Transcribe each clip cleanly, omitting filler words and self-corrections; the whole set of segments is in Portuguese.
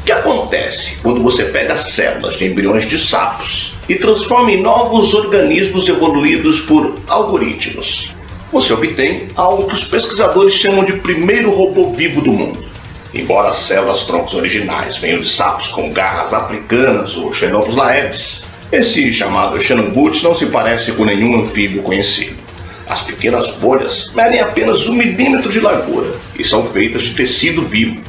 O que acontece quando você pega células de embriões de sapos e transforma em novos organismos evoluídos por algoritmos? Você obtém algo que os pesquisadores chamam de primeiro robô vivo do mundo. Embora as células-troncos originais venham de sapos com garras africanas ou Xenopus laevis, esse chamado Xenobots não se parece com nenhum anfíbio conhecido. As pequenas bolhas medem apenas 1 milímetro de largura e são feitas de tecido vivo.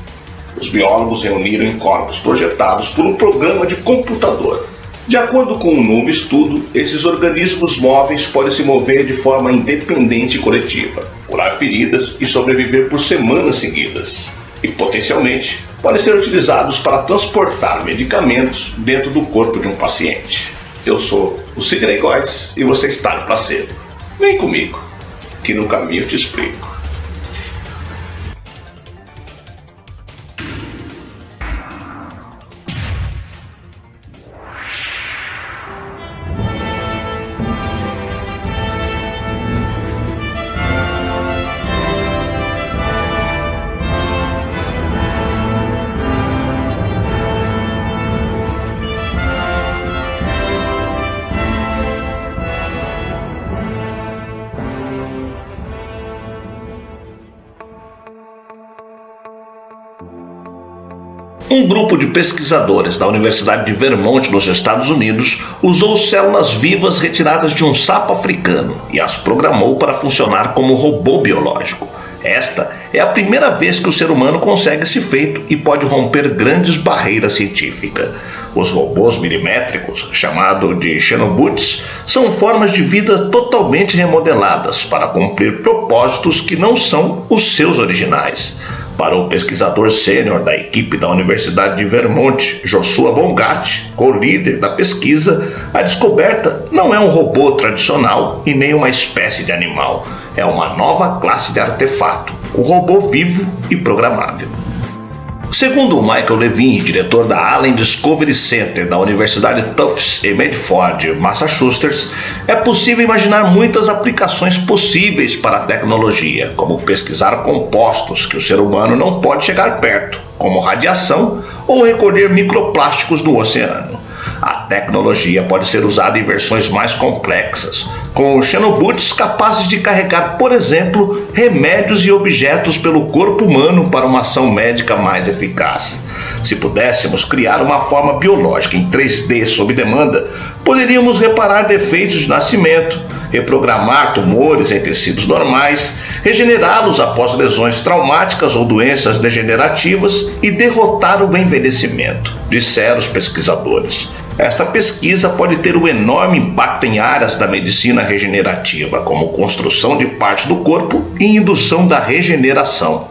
Os biólogos reuniram em corpos projetados por um programa de computador. De acordo com um novo estudo, esses organismos móveis podem se mover de forma independente e coletiva, curar feridas e sobreviver por semanas seguidas. E potencialmente podem ser utilizados para transportar medicamentos dentro do corpo de um paciente. Eu sou o Sidney Góes e você está no Placebo. Vem comigo, que no caminho eu te explico. Um grupo de pesquisadores da Universidade de Vermont, nos Estados Unidos, usou células vivas retiradas de um sapo africano e as programou para funcionar como robô biológico. Esta é a primeira vez que o ser humano consegue esse feito e pode romper grandes barreiras científicas. Os robôs milimétricos, chamados de Xenobots, são formas de vida totalmente remodeladas para cumprir propósitos que não são os seus originais. Para o pesquisador sênior da equipe da Universidade de Vermont, Joshua Bongart, co-líder da pesquisa, a descoberta não é um robô tradicional e nem uma espécie de animal. É uma nova classe de artefato, um robô vivo e programável. Segundo Michael Levine, diretor da Allen Discovery Center da Universidade Tufts em Medford, Massachusetts, é possível imaginar muitas aplicações possíveis para a tecnologia, como pesquisar compostos que o ser humano não pode chegar perto, como radiação ou recolher microplásticos no oceano. A tecnologia pode ser usada em versões mais complexas, com Xenobots capazes de carregar, por exemplo, remédios e objetos pelo corpo humano para uma ação médica mais eficaz. Se pudéssemos criar uma forma biológica em 3D sob demanda, poderíamos reparar defeitos de nascimento, reprogramar tumores em tecidos normais, regenerá-los após lesões traumáticas ou doenças degenerativas e derrotar o envelhecimento, disseram os pesquisadores. Esta pesquisa pode ter um enorme impacto em áreas da medicina regenerativa, como construção de partes do corpo e indução da regeneração.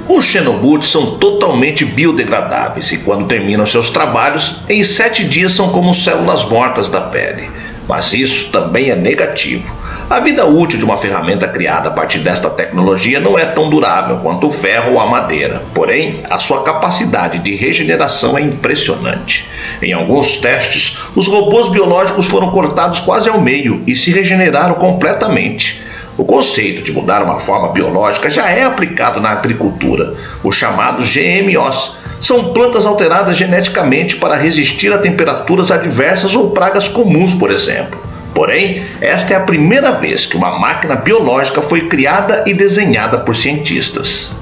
Os Xenobots são totalmente biodegradáveis e, quando terminam seus trabalhos, em 7 dias são como células mortas da pele. Mas isso também é negativo. A vida útil de uma ferramenta criada a partir desta tecnologia não é tão durável quanto o ferro ou a madeira. Porém, a sua capacidade de regeneração é impressionante. Em alguns testes, os robôs biológicos foram cortados quase ao meio e se regeneraram completamente. O conceito de mudar uma forma biológica já é aplicado na agricultura. Os chamados GMOs são plantas alteradas geneticamente para resistir a temperaturas adversas ou pragas comuns, por exemplo. Porém, esta é a primeira vez que uma máquina biológica foi criada e desenhada por cientistas.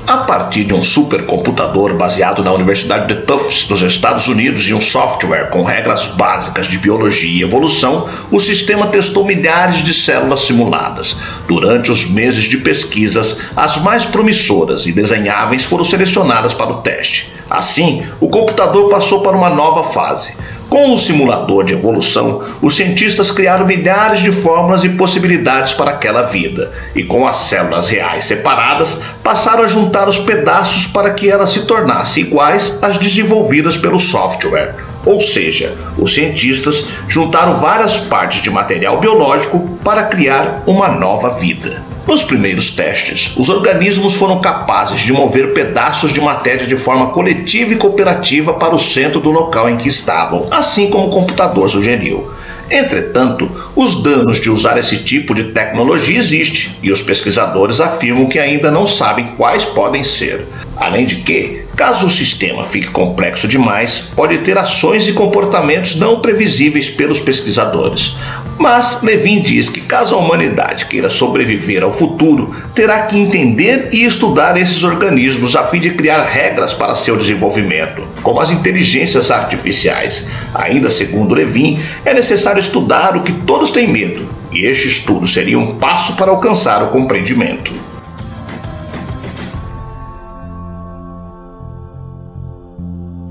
A partir de um supercomputador baseado na Universidade de Tufts, nos Estados Unidos, e um software com regras básicas de biologia e evolução, o sistema testou milhares de células simuladas. Durante os meses de pesquisas, as mais promissoras e desenháveis foram selecionadas para o teste. Assim, o computador passou para uma nova fase. Com o simulador de evolução, os cientistas criaram milhares de fórmulas e possibilidades para aquela vida, e com as células reais separadas, passaram a juntar os pedaços para que elas se tornassem iguais às desenvolvidas pelo software. Ou seja, os cientistas juntaram várias partes de material biológico para criar uma nova vida. Nos primeiros testes, os organismos foram capazes de mover pedaços de matéria de forma coletiva e cooperativa para o centro do local em que estavam, assim como o computador sugeriu. Entretanto, os danos de usar esse tipo de tecnologia existem, e os pesquisadores afirmam que ainda não sabem quais podem ser. Além de que, caso o sistema fique complexo demais, pode ter ações e comportamentos não previsíveis pelos pesquisadores. Mas Levin diz que caso a humanidade queira sobreviver ao futuro, terá que entender e estudar esses organismos a fim de criar regras para seu desenvolvimento, como as inteligências artificiais. Ainda segundo Levin, é necessário estudar o que todos têm medo, e este estudo seria um passo para alcançar o compreendimento.